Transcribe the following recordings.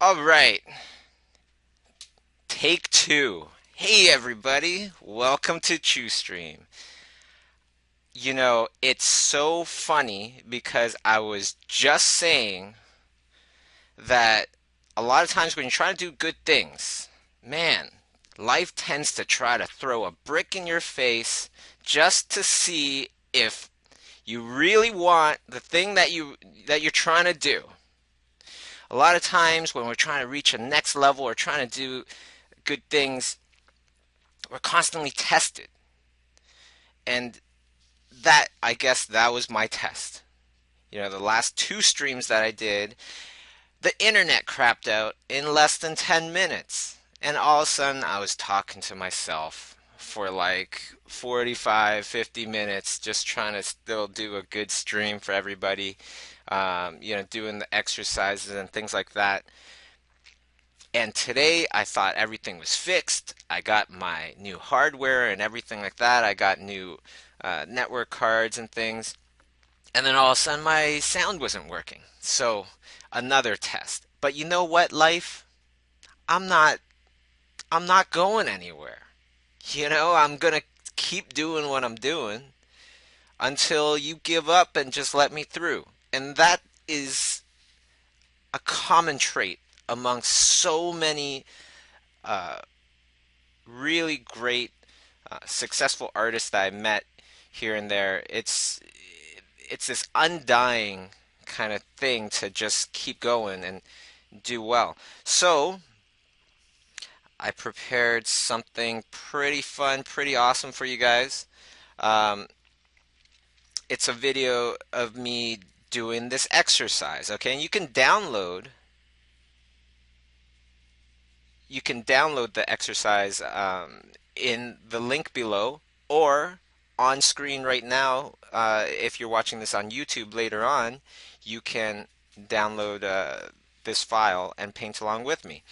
All right, take two. Hey, everybody, welcome to ChewStream. It's so funny because I was just saying that a lot of times when you're trying to do good things, man, life tends to try to throw a brick in your face just to see if you really want the thing that you're trying to do. A lot of times when we're trying to reach a next level or trying to do good things, we're constantly tested. And that, I guess, that was my test. The last two streams that I did, the internet crapped out in less than 10 minutes. And all of a sudden, I was talking to myself for like 45, 50 minutes, just trying to still do a good stream for everybody, doing the exercises and things like that. And today I thought everything was fixed. I got my new hardware and everything like that. I got new network cards and things. And then all of a sudden my sound wasn't working. So another test. But you know what, life? I'm not I'm not going anywhere. I'm gonna keep doing what I'm doing until you give up and just let me through. And that is a common trait amongst so many uh, really great, successful artists that I met here and there. It's this undying kind of thing to just keep going and do well. So I prepared something pretty fun, pretty awesome for you guys. Um, it's a video of me doing this exercise, okay? And you can download the exercise in the link below or on screen right now. If you're watching this on YouTube later on, you can download this file and paint along with me.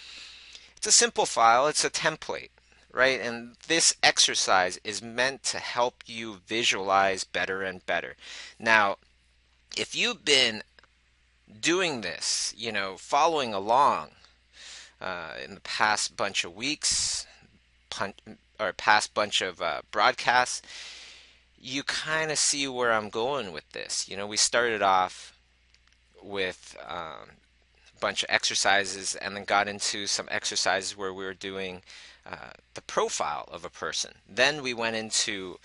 It's a simple file, it's a template, right? And this exercise is meant to help you visualize better and better. Now, if you've been doing this, following along in the past bunch of weeks, or past bunch of broadcasts, you kind of see where I'm going with this. We started off with a bunch of exercises and then got into some exercises where we were doing the profile of a person. Then we went into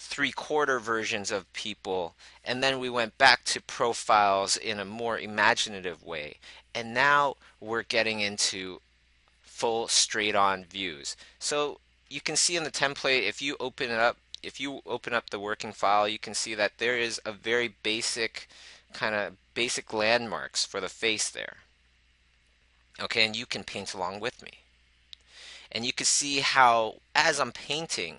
three-quarter versions of people, and then we went back to profiles in a more imaginative way. And now we're getting into full straight-on views. So you can see in the template, if you open up the working file, you can see that there is a very basic landmarks for the face there. Okay, and you can paint along with me. And you can see how, as I'm painting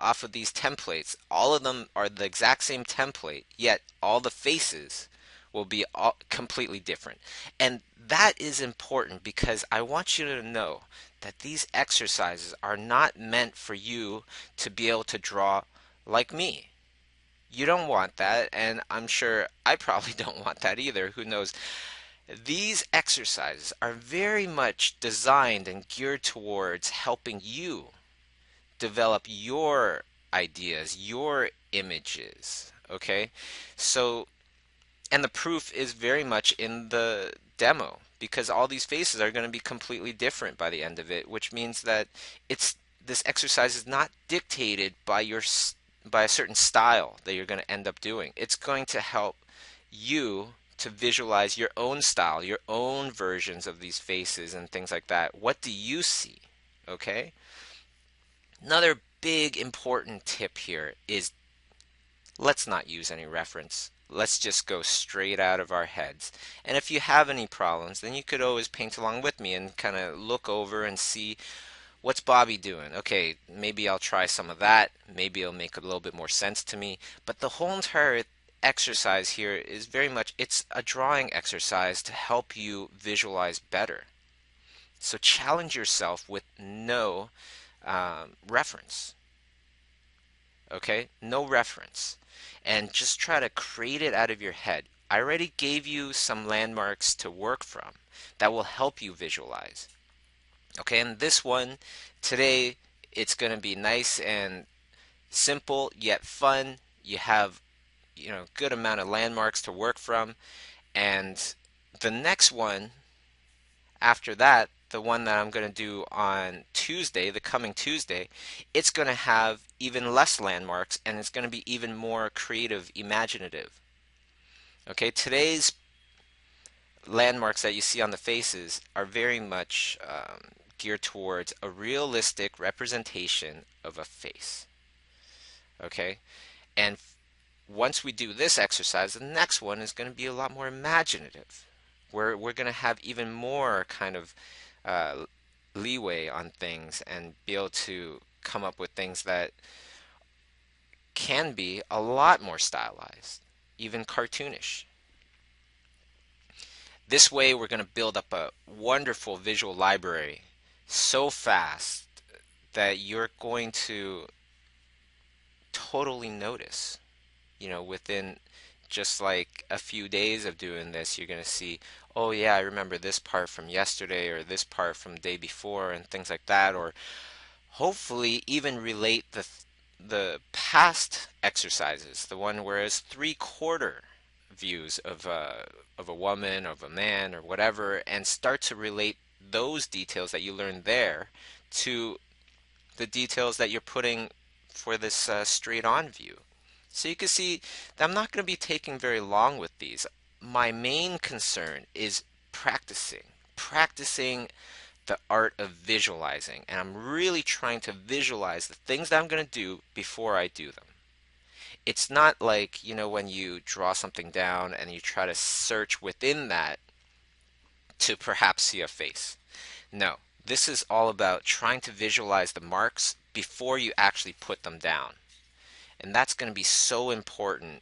off of these templates, all of them are the exact same template, yet all the faces will be completely different. And that is important because I want you to know that these exercises are not meant for you to be able to draw like me. You don't want that, and I'm sure I probably don't want that either. Who knows? These exercises are very much designed and geared towards helping you develop your ideas, your images. Okay? So, and the proof is very much in the demo because all these faces are going to be completely different by the end of it, which means that this exercise is not dictated by a certain style that you're going to end up doing. It's going to help you to visualize your own style, your own versions of these faces and things like that. What do you see? Okay? Another big important tip here is let's not use any reference. Let's just go straight out of our heads. And if you have any problems, then you could always paint along with me and kind of look over and see what's Bobby doing. Okay, maybe I'll try some of that. Maybe it'll make a little bit more sense to me. But the whole entire exercise here is very much, it's a drawing exercise to help you visualize better. So challenge yourself with no reference. Okay, no reference, and just try to create it out of your head. I already gave you some landmarks to work from that will help you visualize. Okay, and this one today, it's going to be nice and simple yet fun. You have, good amount of landmarks to work from. And the next one after that, the one that I'm going to do on Tuesday, the coming Tuesday, it's going to have even less landmarks and it's going to be even more creative, imaginative. Okay, today's landmarks that you see on the faces are very much geared towards a realistic representation of a face. Okay, and once we do this exercise, the next one is going to be a lot more imaginative. We're going to have even more kind of uh, leeway on things and be able to come up with things that can be a lot more stylized, even cartoonish. This way, we're going to build up a wonderful visual library so fast that you're going to totally notice, within just like a few days of doing this, you're going to see, oh yeah, I remember this part from yesterday or this part from the day before and things like that, or hopefully even relate the past exercises, the one where it's three-quarter views of a woman, of a man, or whatever, and start to relate those details that you learned there to the details that you're putting for this straight-on view. So you can see that I'm not going to be taking very long with these. My main concern is practicing the art of visualizing, and I'm really trying to visualize the things that I'm going to do before I do them. It's not like, when you draw something down and you try to search within that to perhaps see a face. No, this is all about trying to visualize the marks before you actually put them down. And that's going to be so important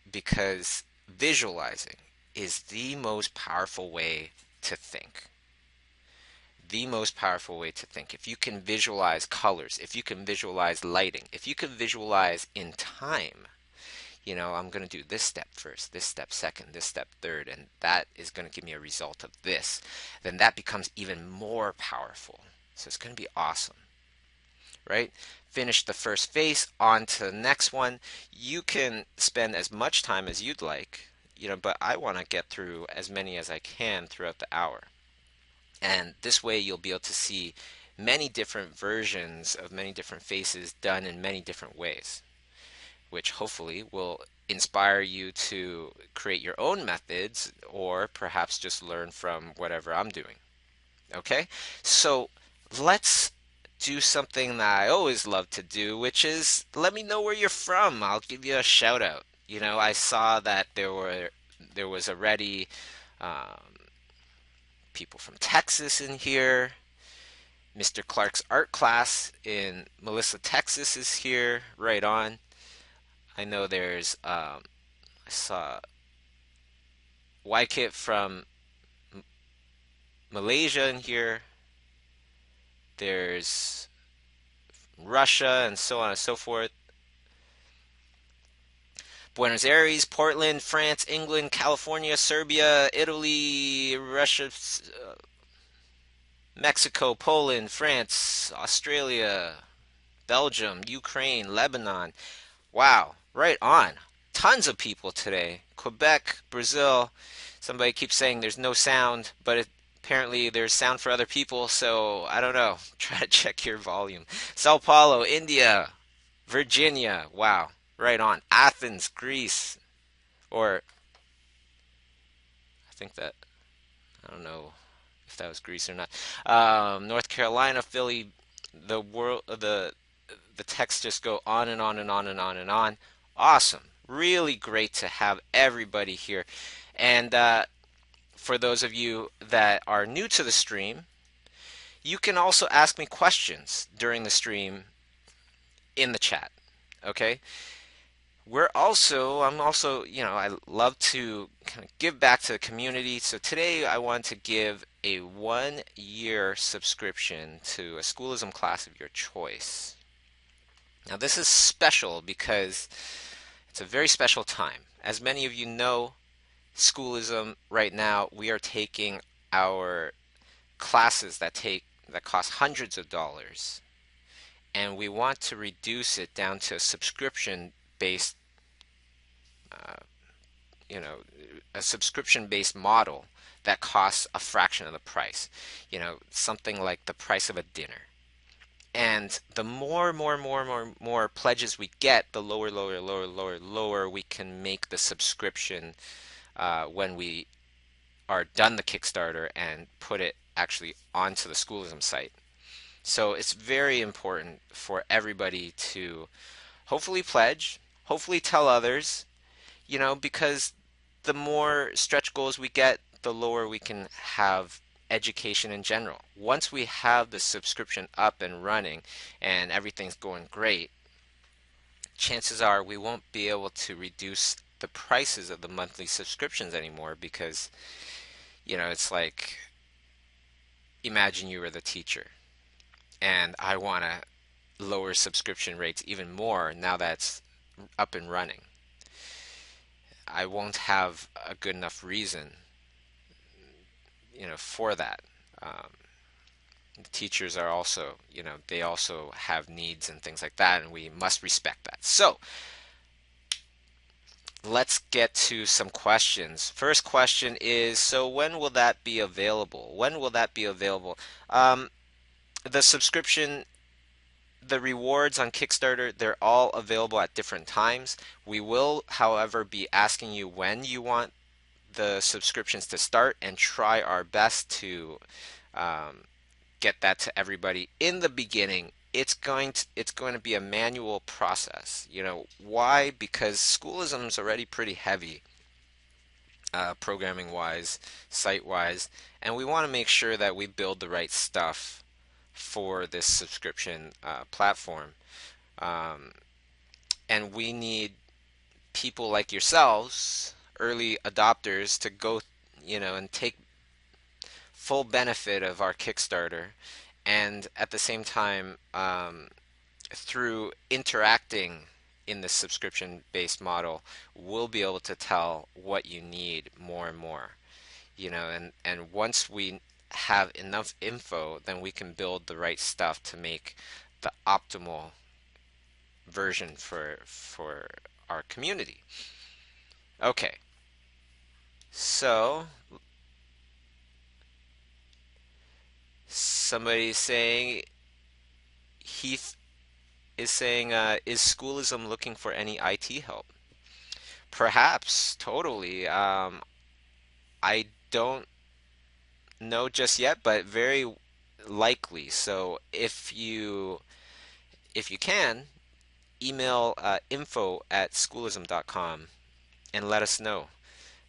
because visualizing is the most powerful way to think. The most powerful way to think. If you can visualize colors, if you can visualize lighting, if you can visualize in time, I'm going to do this step first, this step second, this step third, and that is going to give me a result of this, then that becomes even more powerful. So it's going to be awesome, right? Finish the first face, on to the next one. You can spend as much time as you'd like, but I want to get through as many as I can throughout the hour. And this way you'll be able to see many different versions of many different faces done in many different ways, which hopefully will inspire you to create your own methods or perhaps just learn from whatever I'm doing. Okay? So let's do something that I always love to do, which is let me know where you're from. I'll give you a shout out. I saw that there was already um, people from Texas in here. Mr. Clark's art class in Melissa, Texas is here. Right on. I know I saw Wykit from Malaysia in here. There's Russia and so on and so forth. Buenos Aires, Portland, France, England, California, Serbia, Italy, Russia, Mexico, Poland, France, Australia, Belgium, Ukraine, Lebanon. Wow, right on. Tons of people today. Quebec, Brazil. Somebody keeps saying there's no sound, but apparently there's sound for other people, so I don't know. Try to check your volume. Sao Paulo, India, Virginia. Wow, right on. Athens, Greece. Or I think that, I don't know if that was Greece or not. North Carolina, Philly, the texts just go on and on and on and on and on. Awesome. Really great to have everybody here. And for those of you that are new to the stream, you can also ask me questions during the stream in the chat. Okay? I'm also, I love to kind of give back to the community. So today I want to give a 1-year subscription to a schoolism class of your choice. Now this is special because it's a very special time. As many of you know, Schoolism right now, we are taking our classes that cost hundreds of dollars, and we want to reduce it down to a subscription based, uh, you know, a subscription based model that costs a fraction of the price, something like the price of a dinner. And the more pledges we get, the lower we can make the subscription when we are done the Kickstarter and put it actually onto the Schoolism site. So it's very important for everybody to hopefully pledge, hopefully tell others, because the more stretch goals we get, the lower we can have education in general. Once we have the subscription up and running and everything's going great, chances are we won't be able to reduce the prices of the monthly subscriptions anymore because, it's like imagine you were the teacher and I want to lower subscription rates even more now that's up and running. I won't have a good enough reason, for that. Um, Teachers are also, they also have needs and things like that, and we must respect that. So let's get to some questions. First question is, so when will that be available? When will that be available? The subscription, the rewards on Kickstarter, they're all available at different times. We will, however, be asking you when you want the subscriptions to start and try our best to um, get that to everybody in the beginning. It's going to be a manual process. Why? Because Schoolism is already pretty heavy, programming wise, site wise, and we want to make sure that we build the right stuff for this subscription platform. Um, and we need people like yourselves, early adopters, to go, and take full benefit of our Kickstarter, and at the same time, through interacting in the subscription-based model, we'll be able to tell what you need more and more. And once we have enough info, then we can build the right stuff to make the optimal version for our community. Okay, so somebody's saying Heath is saying, is Schoolism looking for any IT help? Perhaps, totally. I don't know just yet, but very likely. So if you can, email info@schoolism.com and let us know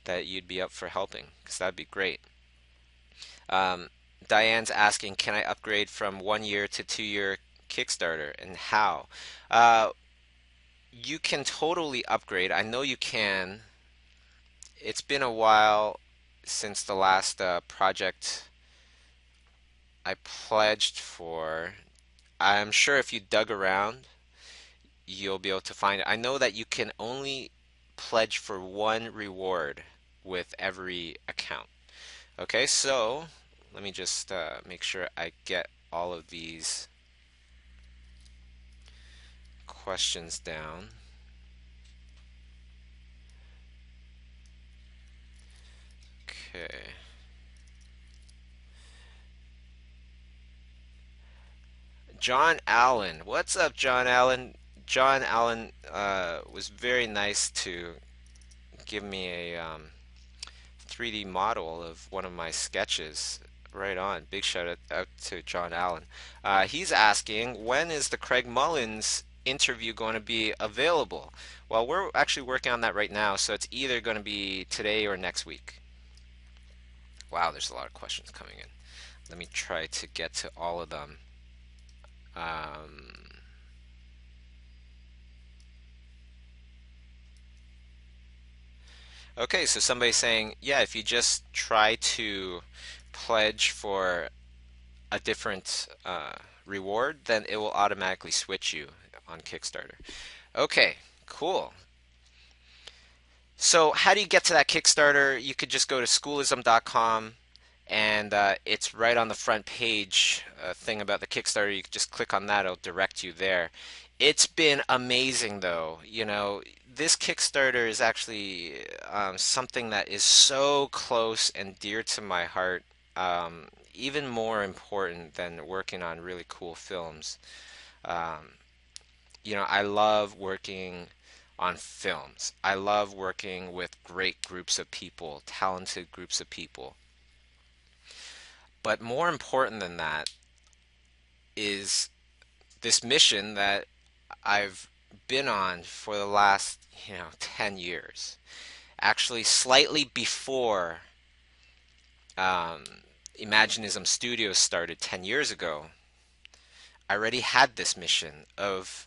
that you'd be up for helping, because that'd be great. Um, Diane's asking, can I upgrade from 1 year to 2 year Kickstarter, and how? Uh, you can totally upgrade. I know you can. It's been a while since the last project I pledged for. I'm sure if you dug around, you'll be able to find it. I know that you can only pledge for one reward with every account. Okay, so let me just make sure I get all of these questions down. Okay. John Allen. What's up, John Allen? John Allen was very nice to give me a 3D model of one of my sketches. Right on. Big shout out to John Allen. He's asking, when is the Craig Mullins interview going to be available? Well, we're actually working on that right now, so it's either going to be today or next week. Wow, there's a lot of questions coming in. Let me try to get to all of them. Um, okay, so somebody's saying, yeah, if you just try to pledge for a different reward, then it will automatically switch you on Kickstarter. Okay, cool. So how do you get to that Kickstarter? You could just go to schoolism.com, and it's right on the front page, thing about the Kickstarter. You could just click on that, it'll direct you there. It's been amazing though. This Kickstarter is actually something that is so close and dear to my heart, even more important than working on really cool films. Um, I love working on films. I love working with great groups of people, talented groups of people. But more important than that is this mission that I've been on for the last, 10 years. Actually, slightly before um, Imaginism Studios started 10 years ago, I already had this mission of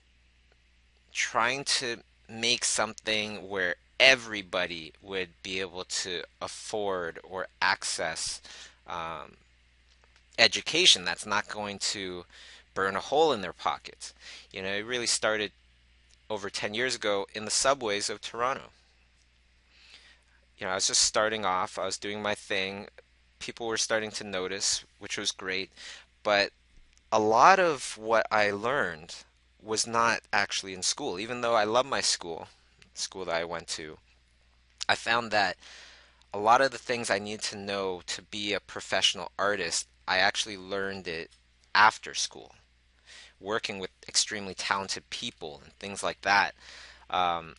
trying to make something where everybody would be able to afford or access um, education that's not going to burn a hole in their pockets. It really started over 10 years ago in the subways of Toronto. I was just starting off, I was doing my thing. People were starting to notice, which was great. But a lot of what I learned was not actually in school. Even though I love my school that I went to, I found that a lot of the things I need to know to be a professional artist, I actually learned it after school, working with extremely talented people and things like that. Um,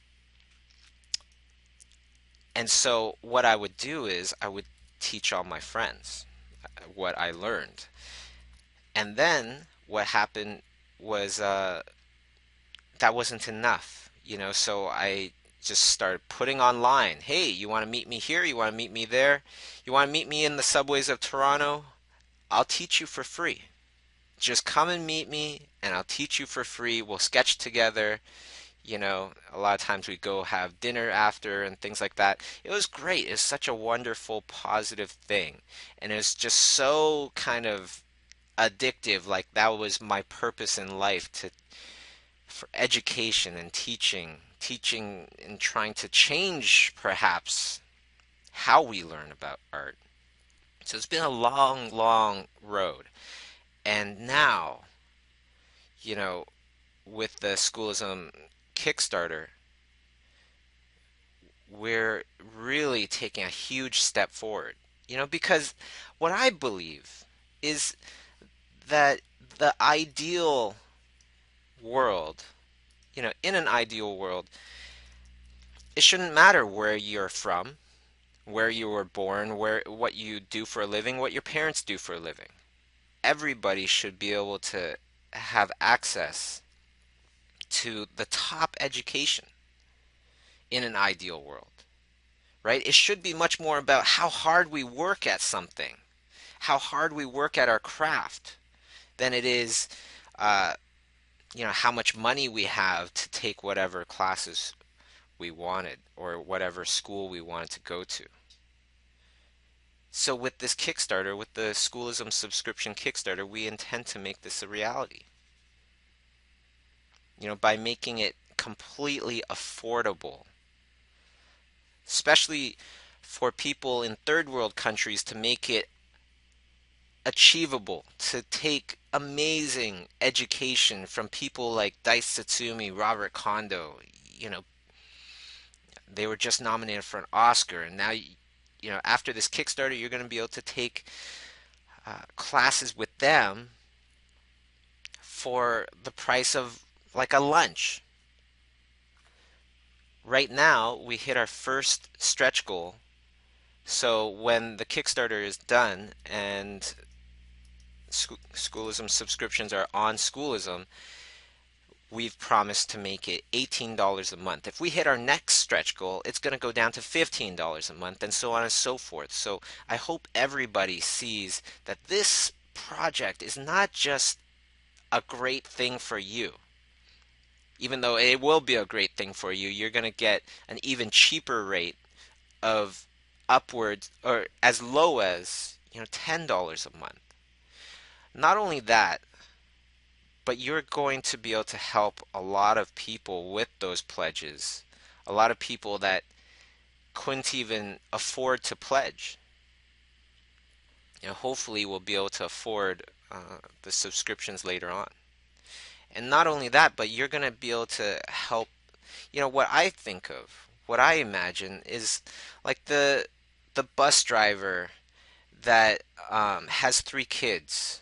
and so what I would do is I would teach all my friends what I learned. And then what happened was that wasn't enough, so I just started putting online, hey, you want to meet me here? You want to meet me there? You want to meet me in the subways of Toronto? I'll teach you for free. Just come and meet me and I'll teach you for free. We'll sketch together. A lot of times we go have dinner after and things like that. It was great. It was such a wonderful, positive thing. And it was just so kind of addictive. Like that was my purpose in life, to for education and teaching and trying to change perhaps how we learn about art. So it's been a long, long road. And now, you know, with the Schoolism Kickstarter, we're really taking a huge step forward. Because what I believe is that the ideal world, in an ideal world, it shouldn't matter where you're from, where you were born, where what you do for a living, what your parents do for a living. Everybody should be able to have access to the top education in an ideal world, right? It should be much more about how hard we work at something, how hard we work at our craft, than it is, uh, how much money we have to take whatever classes we wanted or whatever school we wanted to go to. So with this Kickstarter, with the Schoolism subscription Kickstarter, we intend to make this a reality. By making it completely affordable, especially for people in third world countries, to make it achievable to take amazing education from people like Dice Tsutsumi, Robert Kondo. They were just nominated for an Oscar, and now after this Kickstarter, you're going to be able to take classes with them for the price of like a lunch. Right now, we hit our first stretch goal. So when the Kickstarter is done and Schoolism subscriptions are on Schoolism, we've promised to make it $18 a month. If we hit our next stretch goal, it's going to go down to $15 a month, and so on and so forth. So I hope everybody sees that this project is not just a great thing for you. Even though it will be a great thing for you, you're going to get an even cheaper rate of upwards or as low as, $10 a month. Not only that, but you're going to be able to help a lot of people with those pledges. A lot of people that couldn't even afford to pledge. Hopefully we'll be able to afford the subscriptions later on. And not only that, but you're going to be able to help. What I think of, what I imagine is like the bus driver that has three kids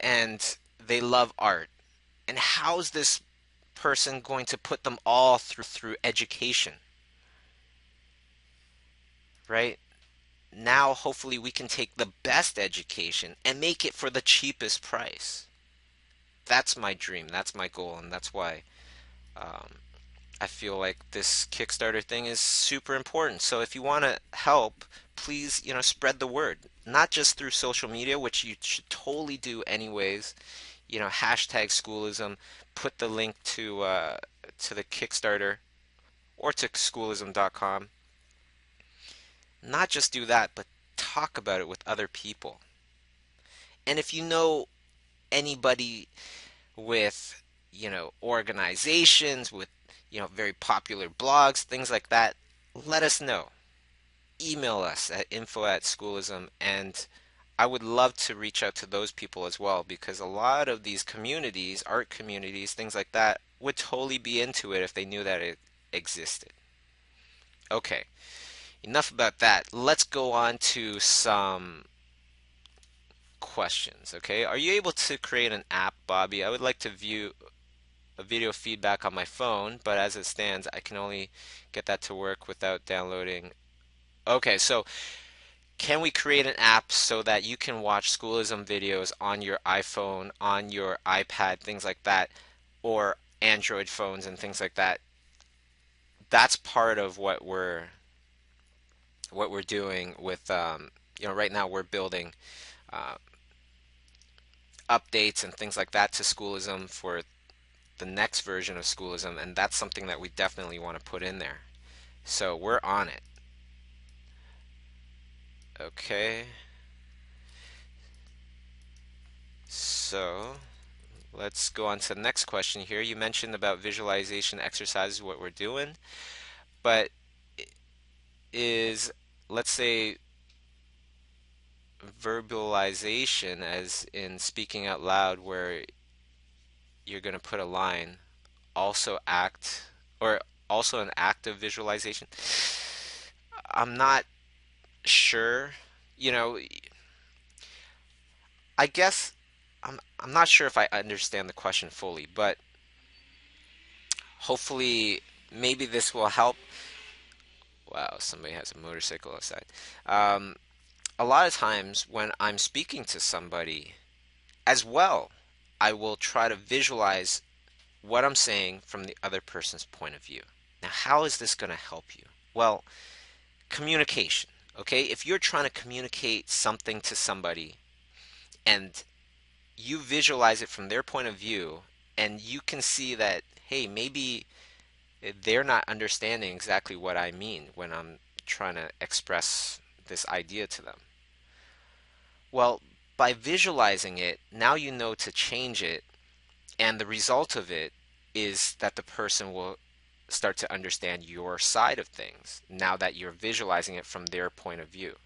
and they love art. And how's this person going to put them all through education, right? Now, hopefully, we can take the best education and make it for the cheapest price. That's my dream. That's my goal, and that's why um, I feel like this Kickstarter thing is super important. So if you want to help, please, spread the word. Not just through social media, which you should totally do anyways. Hashtag schoolism. Put the link to the Kickstarter or to schoolism.com. Not just do that, but talk about it with other people. And if you know anybody with, organizations, with, very popular blogs, things like that, let us know. Email us at info@schoolism, and I would love to reach out to those people as well, because a lot of these communities, art communities, things like that, would totally be into it if they knew that it existed. Okay, enough about that. Let's go on to some questions. Okay, are you able to create an app, Bobby? I would like to view a video feedback on my phone, but as it stands, I can only get that to work without downloading. Okay, so can we create an app so that you can watch schoolism videos on your iPhone, on your iPad, things like that, or Android phones and things like that? That's part of what we're doing with right now we're building uh, updates and things like that to schoolism for the next version of schoolism, and that's something that we definitely want to put in there. So we're on it. Okay. So let's go on to the next question here. You mentioned about visualization exercises, what we're doing, but is, let's say, verbalization, as in speaking out loud, where you're going to put a line, also act, or also an act of visualization? I'm not sure. You know, I guess I'm not sure if I understand the question fully, but hopefully maybe this will help. Wow, somebody has a motorcycle outside. Um, a lot of times when I'm speaking to somebody as well, I will try to visualize what I'm saying from the other person's point of view. Now, how is this going to help you? Well, communication. Okay, if you're trying to communicate something to somebody and you visualize it from their point of view, and you can see that, hey, maybe they're not understanding exactly what I mean when I'm trying to express this idea to them. Well, by visualizing it, now you know to change it, and the result of it is that the person will start to understand your side of things now that you're visualizing it from their point of view.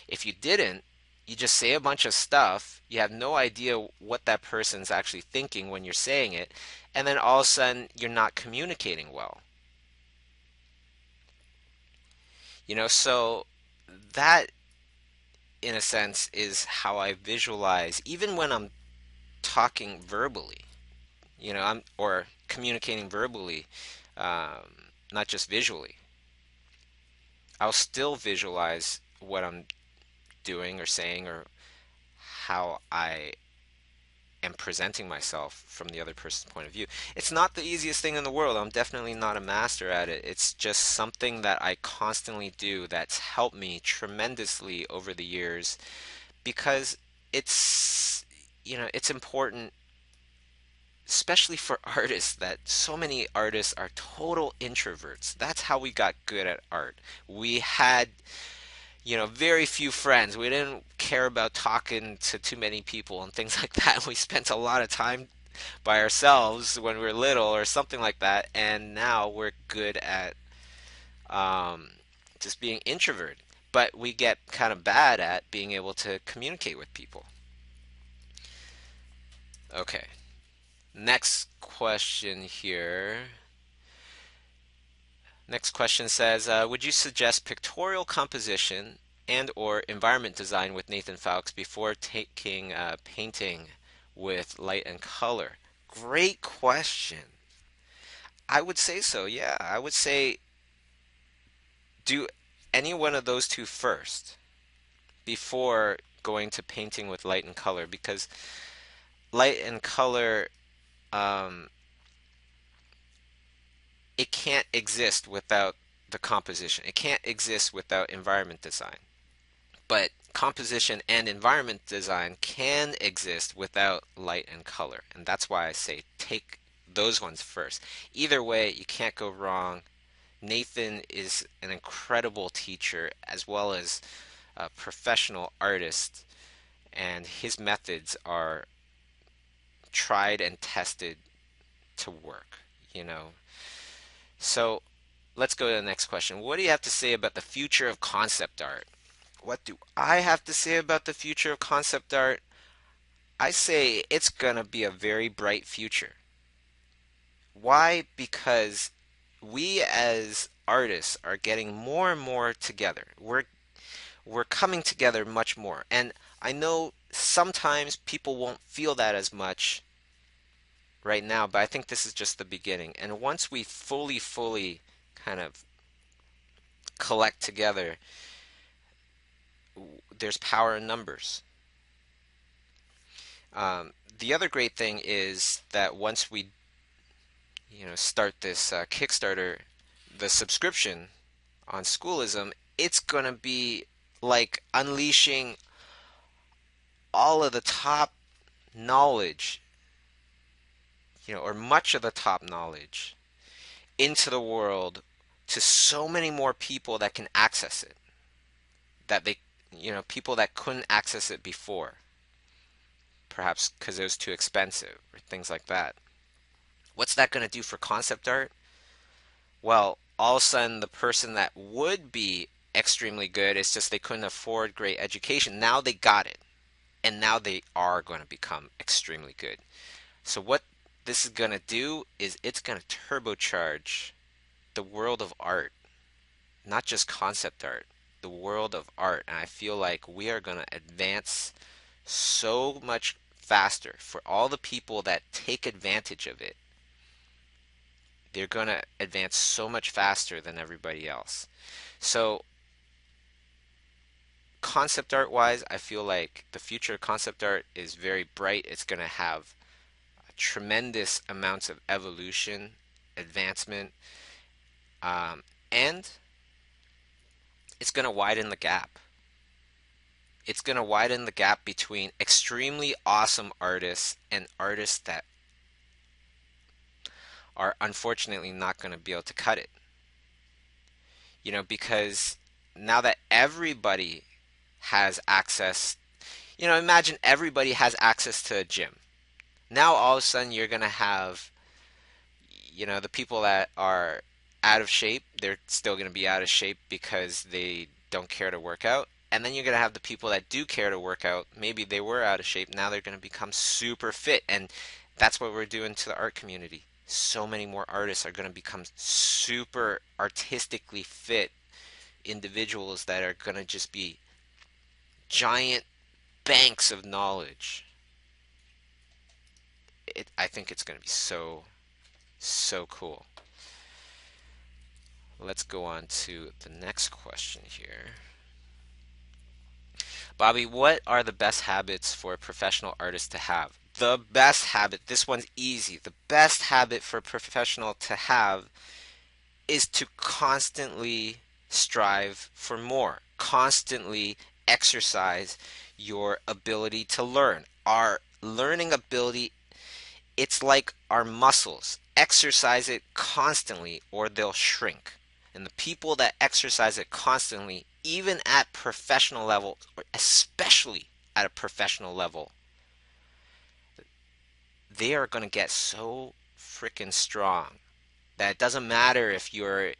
If you didn't, you just say a bunch of stuff, you have no idea what that person's actually thinking when you're saying it, and then all of a sudden you're not communicating well. So that, in a sense, is how I visualize, even when I'm talking verbally, or communicating verbally, not just visually. I'll still visualize what I'm doing or saying, or how I am presenting myself from the other person's point of view. It's not the easiest thing in the world. I'm definitely not a master at it. It's just something that I constantly do that's helped me tremendously over the years, because it's important, especially for artists, that so many artists are total introverts. That's how we got good at art. We had very few friends. We didn't care about talking to too many people and things like that. We spent a lot of time by ourselves when we were little or something like that. And now we're good at just being introverted. But we get kind of bad at being able to communicate with people. Okay, next question here. Next question says, would you suggest pictorial composition and or environment design with Nathan FOWKES before taking painting with light and color? Great question. I would say so, yeah. I would say do any one of those two first before going to painting with light and color, because light and color, um, it can't exist without the composition. It can't exist without environment design. But composition and environment design can exist without light and color. And that's why I say take those ones first. Either way, you can't go wrong. Nathan is an incredible teacher as well as a professional artist, and his methods are tried and tested to work, you know. So let's go to the next question. What do you have to say about the future of concept art? What do I have to say about the future of concept art? I say it's going to be a very bright future. Why? Because we as artists are getting more and more together. We're coming together much more. And I know sometimes people won't feel that as much right now, but I think this is just the beginning. And once we fully kind of collect together, there's power in numbers. The other great thing is that once we, start this Kickstarter, the subscription on Schoolism, it's gonna be like unleashing all of the top knowledge, or much of the top knowledge into the world to so many more people that can access it, that they, people that couldn't access it before, perhaps because it was too expensive or things like that. What's that going to do for concept art? Well, all of a sudden, the person that would be extremely good, it's just they couldn't afford great education. Now they got it. And now they are going to become extremely good. So what this is going to do is it's going to turbocharge the world of art, not just concept art, the world of art. And I feel like we are going to advance so much faster for all the people that take advantage of it. They're going to advance so much faster than everybody else. So concept art wise, I feel like the future of concept art is very bright. It's going to have tremendous amounts of evolution, advancement, and it's going to widen the gap. It's going to widen the gap between extremely awesome artists and artists that are unfortunately not going to be able to cut it. Because now that everybody has access, imagine everybody has access to a gym. Now all of a sudden you're going to have, the people that are out of shape, they're still going to be out of shape because they don't care to work out. And then you're going to have the people that do care to work out. Maybe they were out of shape. Now they're going to become super fit. And that's what we're doing to the art community. So many more artists are going to become super artistically fit individuals that are going to just be giant banks of knowledge. I think it's going to be so cool. Let's go on to the next question here. Bobby, what are the best habits for a professional artist to have? The best habit, this one's easy. The best habit for a professional to have is to constantly strive for more, constantly exercise your ability to learn. Our learning ability, it's like our muscles. Exercise it constantly or they'll shrink. And the people that exercise it constantly, even at professional level, or especially at a professional level, they are going to get so freaking strong That it doesn't matter if you're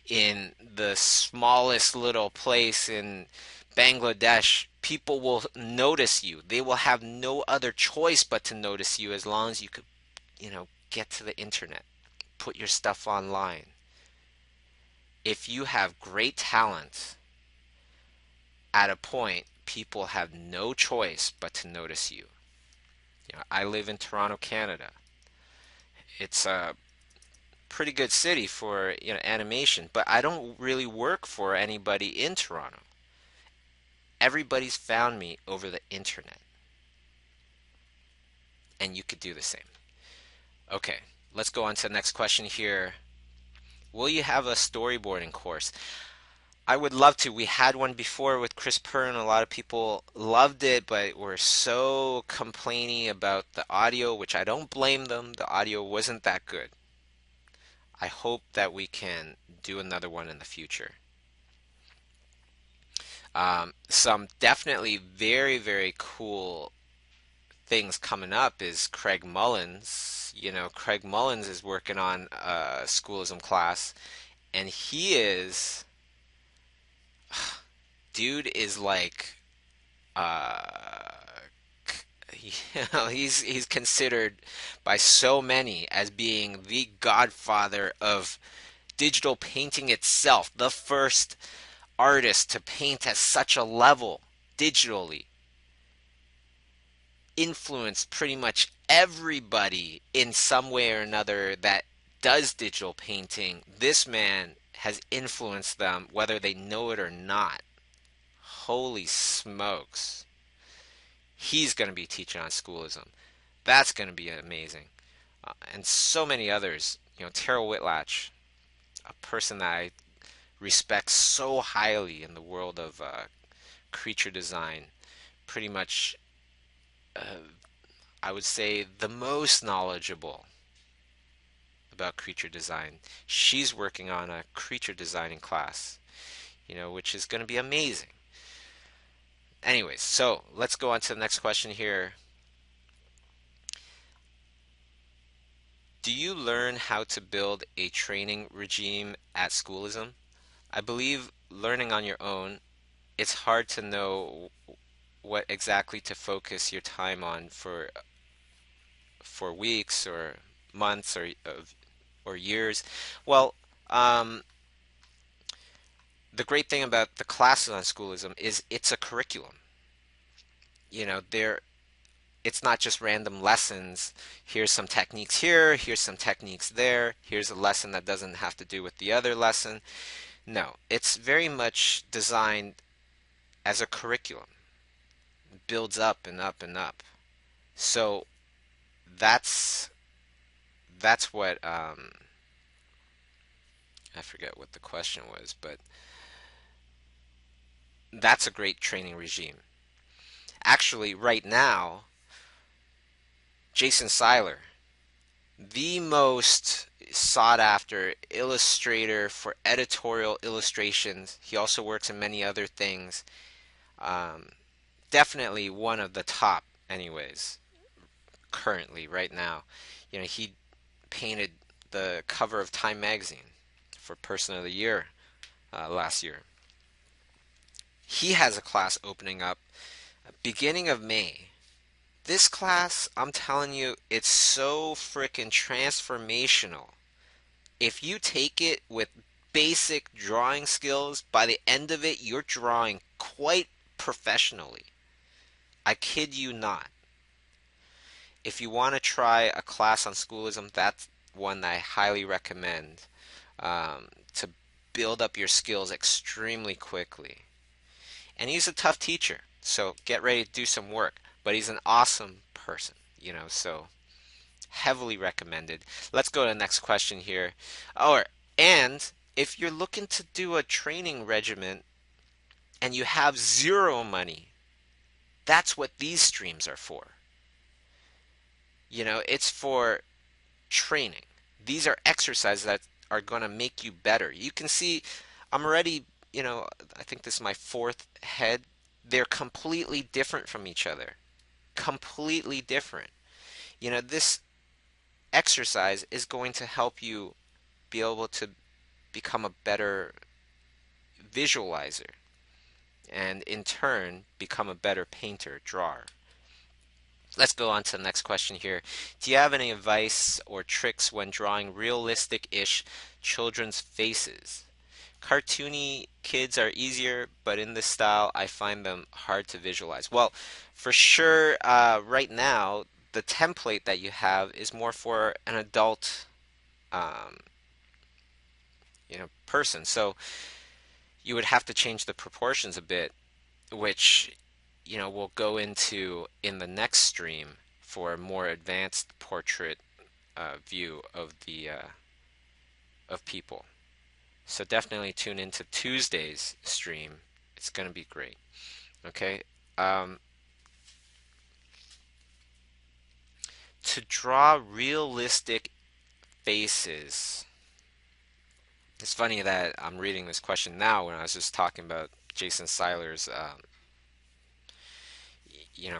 in the smallest little place in Bangladesh, people will notice you. They will have no other choice but to notice you as long as you could, get to the internet, put your stuff online. If you have great talent, at a point, people have no choice but to notice you. I live in Toronto, Canada. It's a pretty good city for, animation, but I don't really work for anybody in Toronto. Everybody's found me over the internet, and you could do the same. Okay, let's go on to the next question here. Will you have a storyboarding course? I would love to. We had one before with Chris Pern. A lot of people loved it, but were so complaining about the audio, which I don't blame them. The audio wasn't that good. I hope that we can do another one in the future. Some definitely very, very cool things coming up is Craig Mullins. Craig Mullins is working on a schoolism class, and dude is like, uh, he's considered by so many as being the godfather of digital painting itself, the first artist to paint at such a level digitally, influenced pretty much everybody in some way or another that does digital painting. This man has influenced them whether they know it or not. Holy smokes. He's going to be teaching on schoolism. That's going to be amazing. And so many others. Terrell Whitlatch, a person that I respect so highly in the world of creature design. Pretty much, I would say, the most knowledgeable about creature design. She's working on a creature designing class, which is going to be amazing. Anyways, so let's go on to the next question here. Do you learn how to build a training regime at schoolism? I believe learning on your own, it's hard to know what exactly to focus your time on for weeks or months or years. Well, the great thing about the classes on schoolism is it's a curriculum. There it's not just random lessons. Here's some techniques here, here's some techniques there, here's a lesson that doesn't have to do with the other lesson. No, it's very much designed as a curriculum. It builds up and up and up. So that's what I forget what the question was, but that's a great training regime. Actually, right now, Jason Seiler, the most sought after illustrator for editorial illustrations. He also works in many other things. Um, Definitely one of the top, anyways, currently, right now. He painted the cover of Time magazine for Person of the Year last year. He has a class opening up beginning of May. This class, I'm telling you, it's so freaking transformational. If you take it with basic drawing skills, by the end of it, you're drawing quite professionally. I kid you not. If you want to try a class on schoolism, that's one that I highly recommend to build up your skills extremely quickly. And he's a tough teacher, so get ready to do some work. But he's an awesome person, so heavily recommended. Let's go to the next question here. And if you're looking to do a training regimen and you have zero money, that's what these streams are for. It's for training. These are exercises that are going to make you better. You can see I'm already, I think this is my fourth head. They're completely different from each other. Completely different. This exercise is going to help you be able to become a better visualizer and in turn become a better painter, drawer. Let's go on to the next question here. Do you have any advice or tricks when drawing realistic-ish children's faces? Cartoony kids are easier, but in this style, I find them hard to visualize. Well, for sure, right now, the template that you have is more for an adult, um, person. So you would have to change the proportions a bit, which, we'll go into in the next stream for a more advanced portrait view of people. So definitely tune into Tuesday's stream. It's going to be great. Okay. Um, to draw realistic faces. It's funny that I'm reading this question now when I was just talking about Jason Seiler's,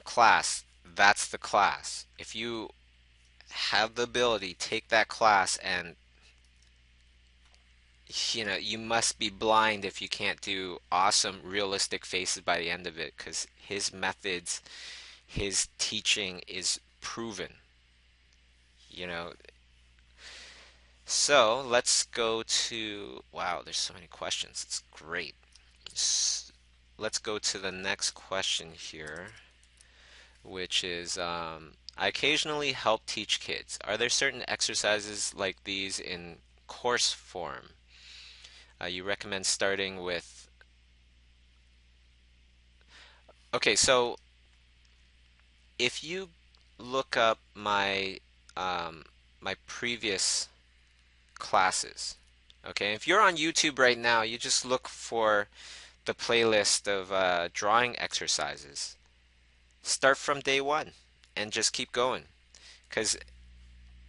class. That's the class. If you have the ability, take that class, and you must be blind if you can't do awesome realistic faces by the end of it, because his methods, his teaching is proven, you know. So let's go to, wow, there's so many questions. It's great. Let's go to the next question here, which is, I occasionally help teach kids. Are there certain exercises like these in course form you recommend starting with? Okay, so if you look up my previous classes, okay, if you're on YouTube right now, you just look for the playlist of drawing exercises. Start from day one and just keep going, because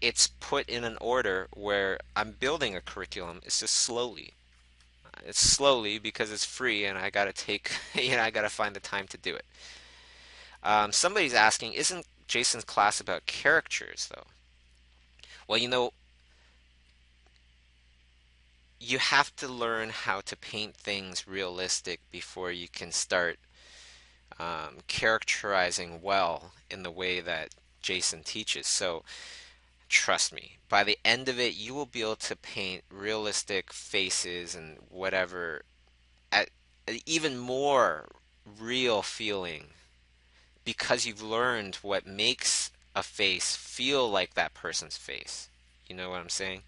it's put in an order where I'm building a curriculum. It's just slowly. It's slowly because it's free and I gotta take, I gotta find the time to do it. Somebody's asking, isn't Jason's class about caricatures though? Well, you have to learn how to paint things realistic before you can start characterizing well in the way that Jason teaches. So trust me, by the end of it, you will be able to paint realistic faces and whatever at even more real feeling, because you've learned what makes a face feel like that person's face. You know what I'm saying?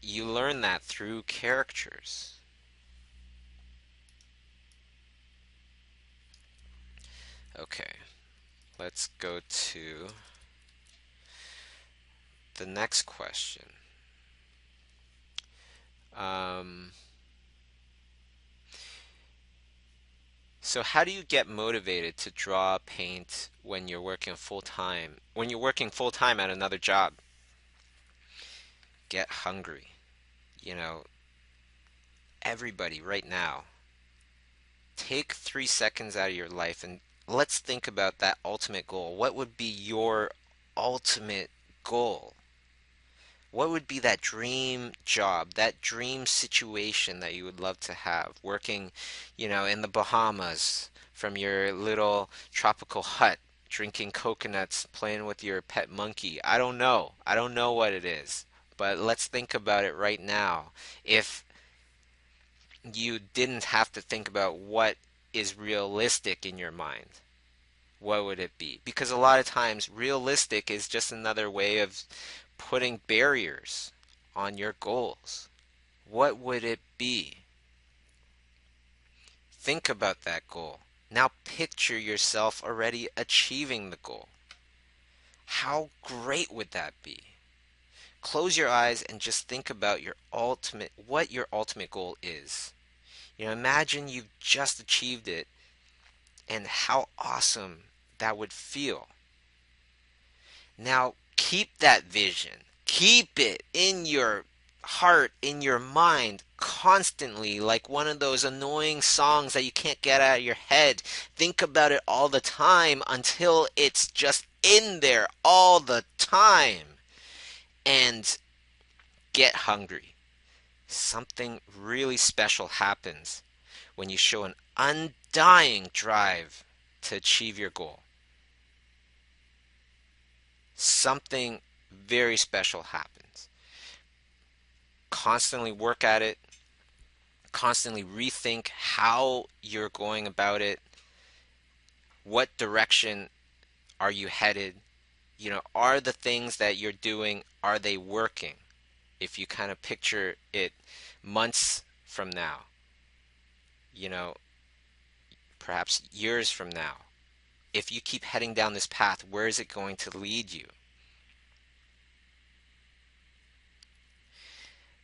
You learn that through characters. Okay, let's go to the next question. So how do you get motivated to draw, paint when you're working full time? When you're working full time at another job, get hungry. You know, everybody right now, take 3 seconds out of your life and let's think about that ultimate goal. What would be your ultimate goal? What would be that dream job, that dream situation that you would love to have? Working, in the Bahamas from your little tropical hut, drinking coconuts, playing with your pet monkey. I don't know. I don't know what it is. But let's think about it right now. If you didn't have to think about what is realistic in your mind, what would it be? Because a lot of times, realistic is just another way of putting barriers on your goals. What would it be? Think about that goal. Now picture yourself already achieving the goal. How great would that be? Close your eyes and just think about what your ultimate goal is. Imagine you've just achieved it and how awesome that would feel. Now keep that vision. Keep it in your heart, in your mind, constantly, like one of those annoying songs that you can't get out of your head. Think about it all the time until it's just in there all the time. And get hungry. Something really special happens when you show an undying drive to achieve your goal. Something very special happens. Constantly work at it, constantly rethink how you're going about it, what direction are you headed, are the things that you're doing, are they working? If you kind of picture it months from now, you know, perhaps years from now, if you keep heading down this path, where is it going to lead you?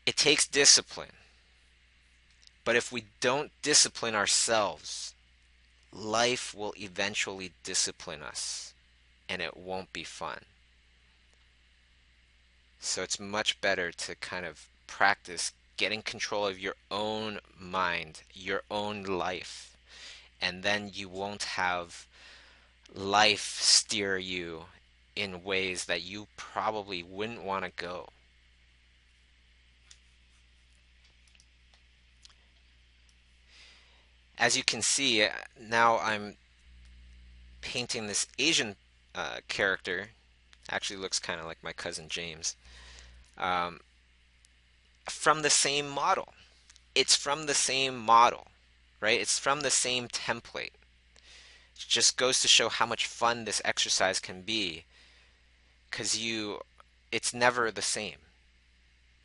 It takes discipline, but if we don't discipline ourselves, life will eventually discipline us, and it won't be fun. So it's much better to kind of practice getting control of your own mind, your own life, and then you won't have life steer you in ways that you probably wouldn't want to go. As you can see, now I'm painting this Asian character. Actually looks kind of like my cousin James. Um, from the same model. It's from the same model, right? It's from the same template. It just goes to show how much fun this exercise can be, because it's never the same,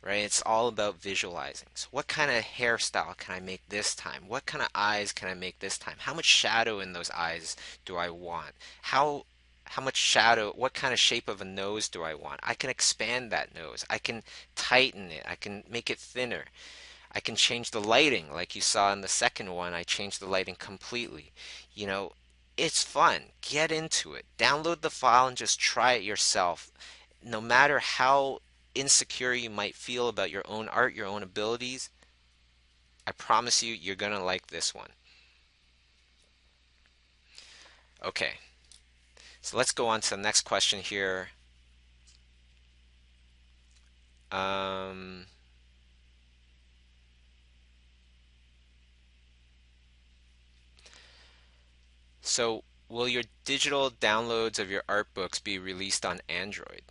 right? It's all about visualizing. So what kind of hairstyle can I make this time? What kind of eyes can I make this time? How much shadow in those eyes do I want? How much shadow, what kind of shape of a nose do I want? I can expand that nose. I can tighten it. I can make it thinner. I can change the lighting, like you saw in the second one. I changed the lighting completely. You know, it's fun. Get into it. Download the file and just try it yourself. No matter how insecure you might feel about your own art, your own abilities, I promise you, you're going to like this one. Okay, so let's go on to the next question here. Um, so, will your digital downloads of your art books be released on Android?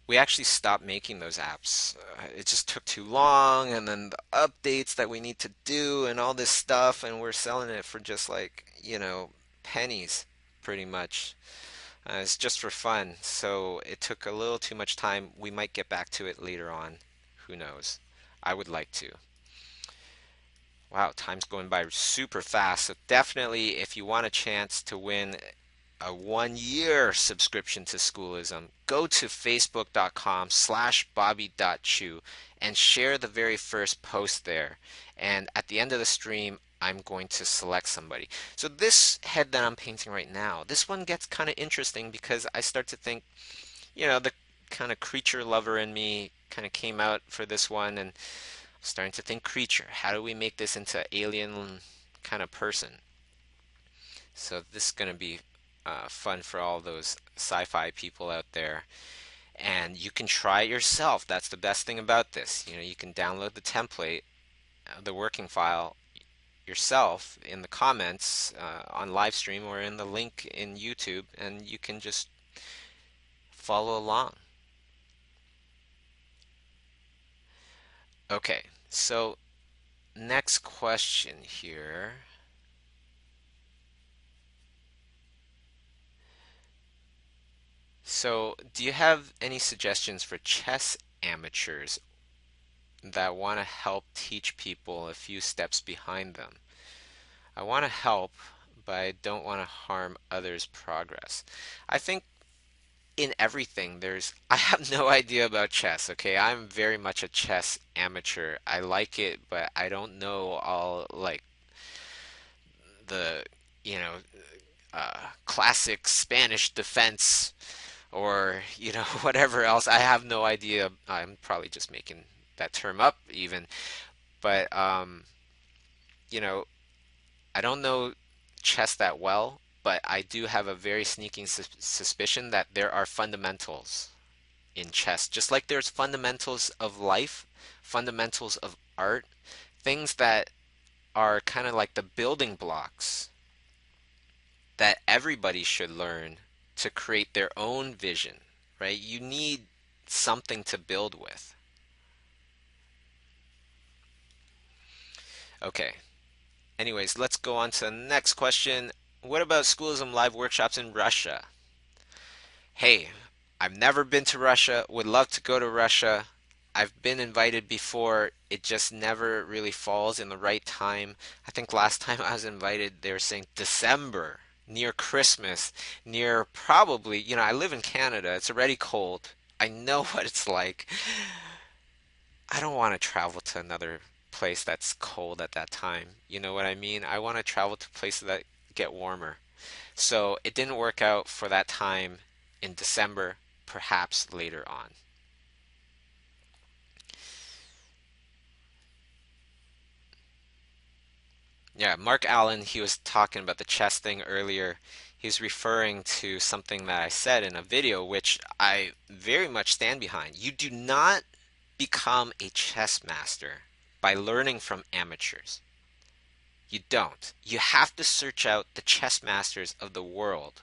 We actually stopped making those apps. It just took too long, and then the updates that we need to do, and all this stuff, and we're selling it for just like, pennies, pretty much. It's just for fun, so it took a little too much time. We might get back to it later on. Who knows? I would like to. Wow, time's going by super fast. So definitely, if you want a chance to win a 1 year subscription to Schoolism, go to facebook.com/bobby.chu and share the very first post there. And at the end of the stream, I'm going to select somebody. So this head that I'm painting right now, this one gets kind of interesting because I start to think, the kind of creature lover in me kind of came out for this one, and I'm starting to think creature. How do we make this into alien kind of person? So this is going to be fun for all those sci-fi people out there. And you can try it yourself. That's the best thing about this. You can download the template, the working file yourself in the comments on live stream or in the link in YouTube, and you can just follow along. Okay, so next question here. So, do you have any suggestions for chess amateurs that want to help teach people a few steps behind them? I want to help, but I don't want to harm others' progress. I think in everything I have no idea about chess, okay? I'm very much a chess amateur. I like it, but I don't know all like the, you know, classic Spanish defense or whatever else. I have no idea. I'm probably just making that term up even, but you know I don't know chess that well, but I do have a very sneaking suspicion that there are fundamentals in chess. Just like there's fundamentals of life, fundamentals of art, things that are kind of like the building blocks that everybody should learn to create their own vision, right? You need something to build with. Okay. Anyways, let's go on to the next question. What about schoolism live workshops in Russia? Hey, I've never been to Russia, would love to go to Russia. I've been invited before, it just never really falls in the right time. I think last time I was invited, they were saying December, near Christmas, near probably, I live in Canada, it's already cold. I know what it's like. I don't want to travel to another place that's cold at that time. You know what I mean? I want to travel to places that get warmer. So it didn't work out for that time in December, perhaps later on. Yeah, Mark Allen, he was talking about the chess thing earlier. He's referring to something that I said in a video, which I very much stand behind. You do not become a chess master by learning from amateurs. You don't. You have to search out the chess masters of the world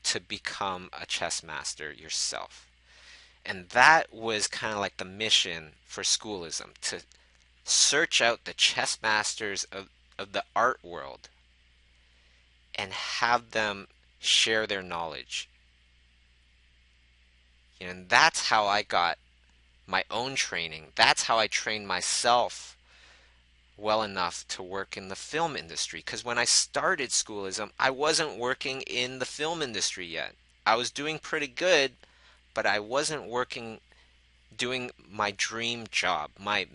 to become a chess master yourself. And that was kind of like the mission for schoolism, to search out the chess masters of the art world and have them share their knowledge. And that's how I got my own training. That's how I trained myself well enough to work in the film industry. Because when I started schoolism, I wasn't working in the film industry yet. I was doing pretty good, but I wasn't working doing my dream job, my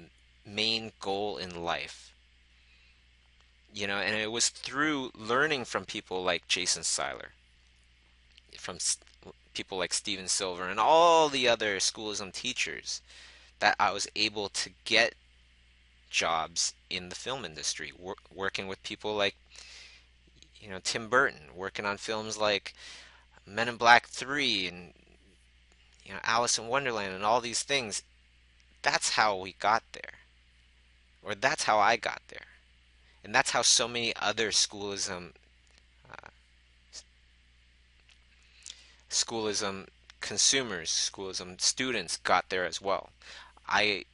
main goal in life. And it was through learning from people like Jason Seiler, from people like Steven Silver, and all the other schoolism teachers that I was able to get jobs in the film industry, working with people like, Tim Burton, working on films like Men in Black 3 and, Alice in Wonderland and all these things. That's how we got there, or that's how I got there. And that's how so many other uh, schoolism consumers, schoolism students got there as well. I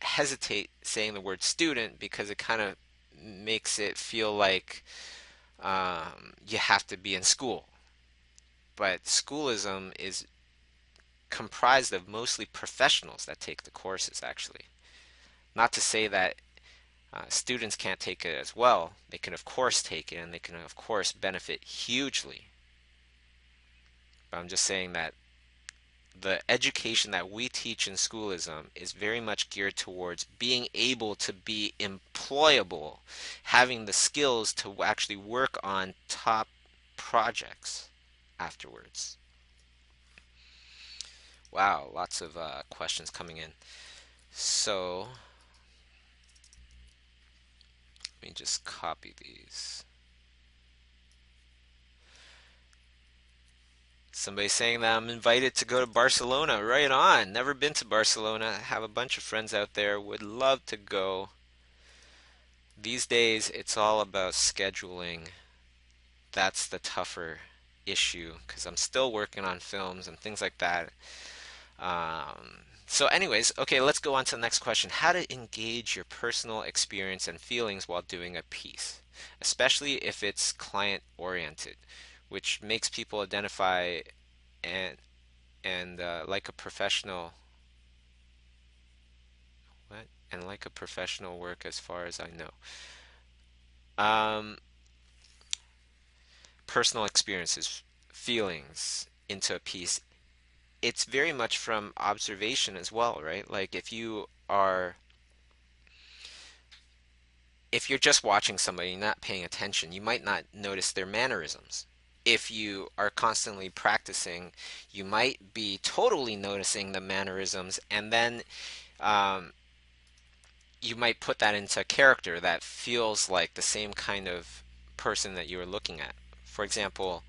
hesitate saying the word student because it kind of makes it feel like you have to be in school. But schoolism is comprised of mostly professionals that take the courses, actually. Not to say that students can't take it as well. They can, of course, take it and they can, of course, benefit hugely. But I'm just saying that the education that we teach in schoolism is very much geared towards being able to be employable, having the skills to actually work on top projects afterwards. Wow, lots of questions coming in. So let me just copy these. Somebody saying that I'm invited to go to Barcelona. Right on. Never been to Barcelona. I have a bunch of friends out there. Would love to go. These days, it's all about scheduling. That's the tougher issue because I'm still working on films and things like that. So anyways, okay, let's go on to the next question. How to engage your personal experience and feelings while doing a piece, especially if it's client oriented, which makes people identify and like a professional. What? And like a professional work as far as I know. Um, Personal experiences, feelings into a piece. It's very much from observation as well, right? Like if you're just watching somebody and not paying attention, you might not notice their mannerisms. If you are constantly practicing, you might be totally noticing the mannerisms, and then um, you might put that into a character that feels like the same kind of person that you were looking at. For example,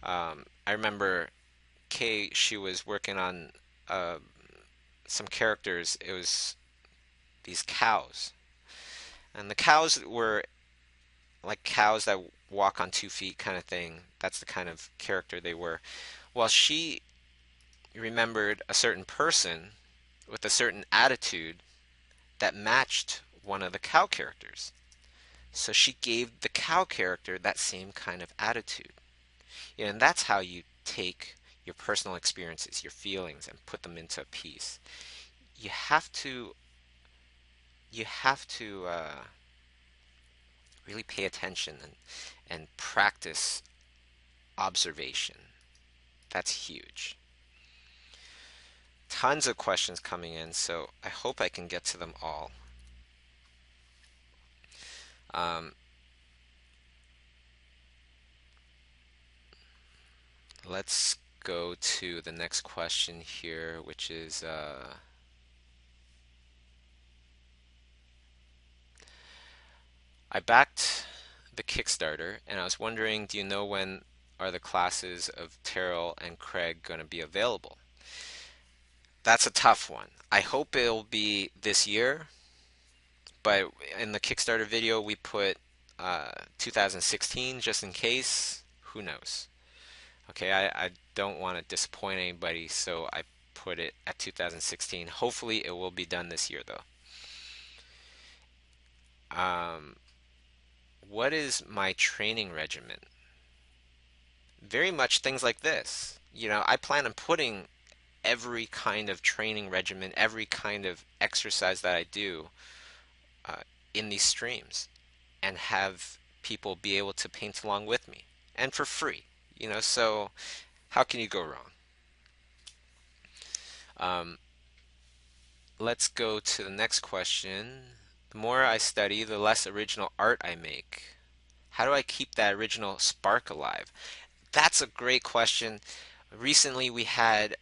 I remember UK, she was working on uh, some characters. It was these cows, and the cows were like cows that walk on 2 feet kind of thing. That's the kind of character they were. Well, she remembered a certain person with a certain attitude that matched one of the cow characters. So she gave the cow character that same kind of attitude. And that's how you take your personal experiences, your feelings, and put them into a piece. You have to really pay attention and practice observation. That's huge. Tons of questions coming in, so I hope I can get to them all. Um, let's go to the next question here, which is I backed the Kickstarter, and I was wondering, do you know when are the classes of Terrell and Craig going to be available? That's a tough one. I hope it'll be this year, but in the Kickstarter video we put 2016 just in case. Who knows? Okay, I don't want to disappoint anybody, so I put it at 2016. Hopefully it will be done this year though. Um, what is my training regimen? Very much things like this. I plan on putting every kind of training regimen, every kind of exercise that I do uh, in these streams and have people be able to paint along with me and for free. So how can you go wrong? Um, let's go to the next question. The more I study, the less original art I make. How do I keep that original spark alive? That's a great question. Recently we had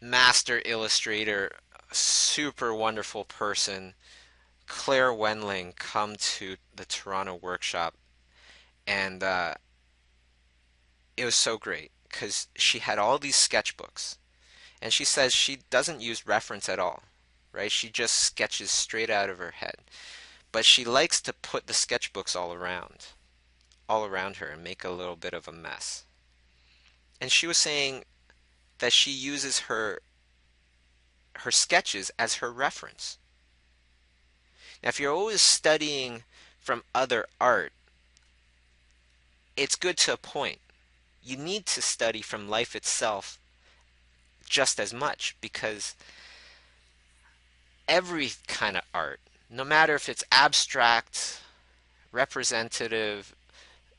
master illustrator, super wonderful person, Claire Wendling, come to the Toronto workshop, and it was so great because she had all these sketchbooks, and she says she doesn't use reference at all, right? She just sketches straight out of her head, but she likes to put the sketchbooks all around her and make a little bit of a mess. And she was saying that she uses her sketches as her reference. Now, if you're always studying from other art, it's good to a point. You need to study from life itself just as much because every kind of art, no matter if it's abstract, representative,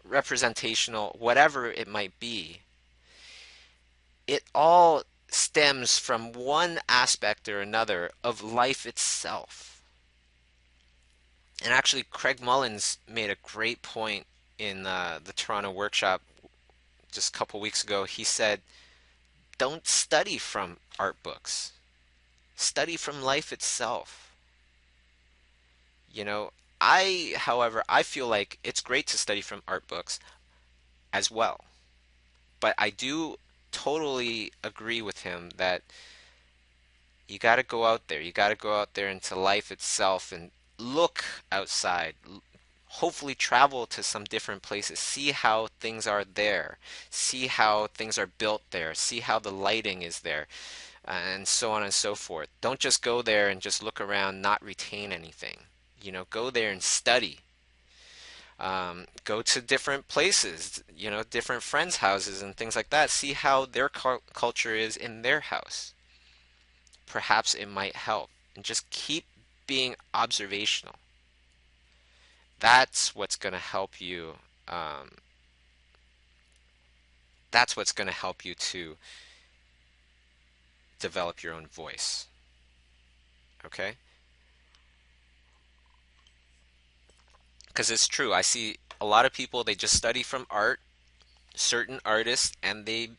representational, whatever it might be, it all stems from one aspect or another of life itself. And actually, Craig Mullins made a great point in the Toronto workshop just a couple weeks ago. He said, don't study from art books. Study from life itself. However, I feel like it's great to study from art books as well. But I do totally agree with him that you got to go out there. You got to go out there into life itself and look outside. Hopefully travel to some different places. See how things are there. See how things are built there. See how the lighting is there. And so on and so forth. Don't just go there and just look around, not retain anything. Go there and study. Go to different places, different friends' houses and things like that. See how their culture is in their house. Perhaps it might help. And just keep being observational. That's what's going to help you. That's what's going to help you to develop your own voice. Okay? Because it's true. I see a lot of people, they just study from art, certain artists, and they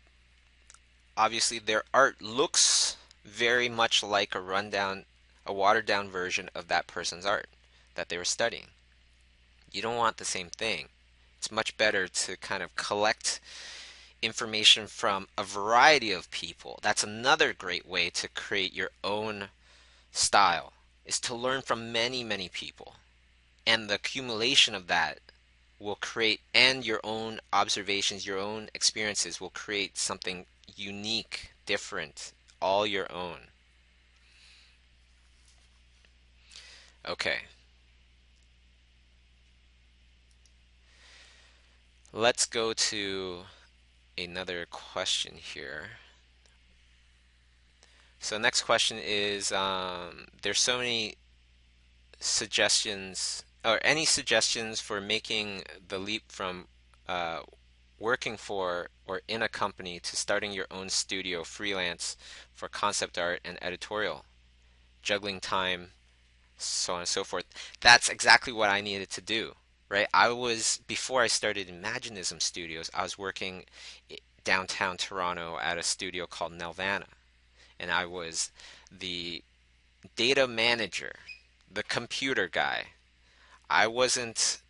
obviously their art looks very much like a watered down version of that person's art that they were studying. You don't want the same thing. It's much better to kind of collect information from a variety of people. That's another great way to create your own style, is to learn from many, many people. And the accumulation of that will create, and your own observations, your own experiences will create something unique, different, all your own. Okay, let's go to another question here. So next question is, there's so many suggestions, or any suggestions for making the leap from uh, working for or in a company to starting your own studio freelance for concept art and editorial, juggling time, so on and so forth. That's exactly what I needed to do, right? Before I started Imaginism Studios, I was working downtown Toronto at a studio called Nelvana, and I was the data manager, the computer guy. I wasn't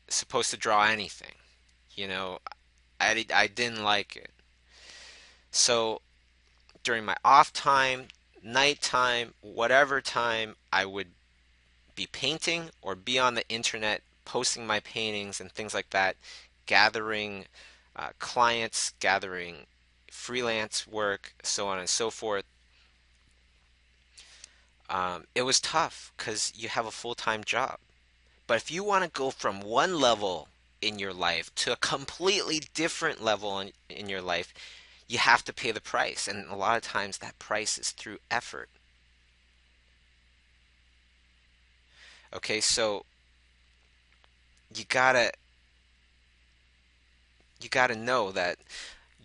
supposed to draw anything, you know, I didn't like it. So during my off time, nighttime, whatever time, I would be painting or be on the internet posting my paintings and things like that, gathering clients, gathering freelance work, so on and so forth. It was tough because you have a full-time job. But if you want to go from one level in your life to a completely different level in your life, you have to pay the price. And a lot of times that price is through effort. Okay, so you gotta you gotta know that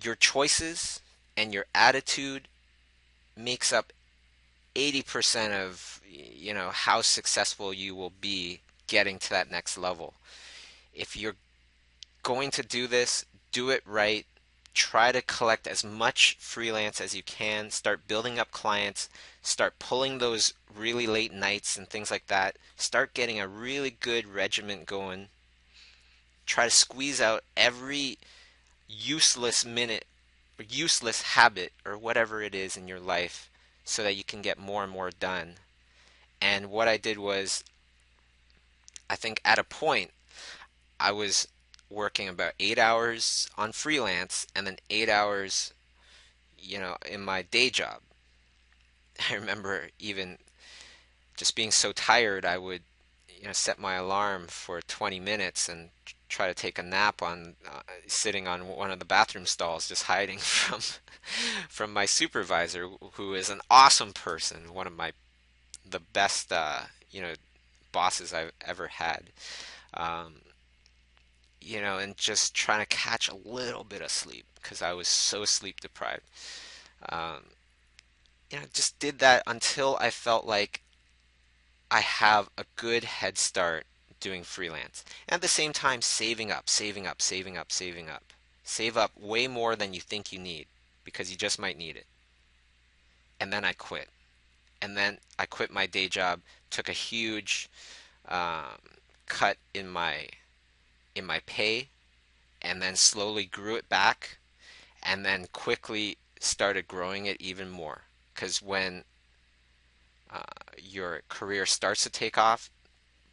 your choices and your attitude makes up 80% of how successful you will be getting to that next level. If you're going to do this, do it right. Try to collect as much freelance as you can. Start building up clients. Start pulling those really late nights and things like that. Start getting a really good regiment going. Try to squeeze out every useless minute or useless habit or whatever it is in your life so that you can get more and more done. And what I did was, I think at a point, I was working about 8 hours on freelance and then 8 hours, in my day job. I remember even just being so tired, I would, set my alarm for 20 minutes and try to take a nap on sitting on one of the bathroom stalls, just hiding from my supervisor, who is an awesome person, one of the best, bosses I've ever had. Um, and just trying to catch a little bit of sleep because I was so sleep deprived. Um, just did that until I felt like I have a good head start doing freelance. And at the same time, saving up, saving up, saving up, saving up. Save up way more than you think you need because you just might need it. And then I quit. And then I quit my day job, took a huge um, cut in my pay, and then slowly grew it back, and then quickly started growing it even more. Because when uh, your career starts to take off,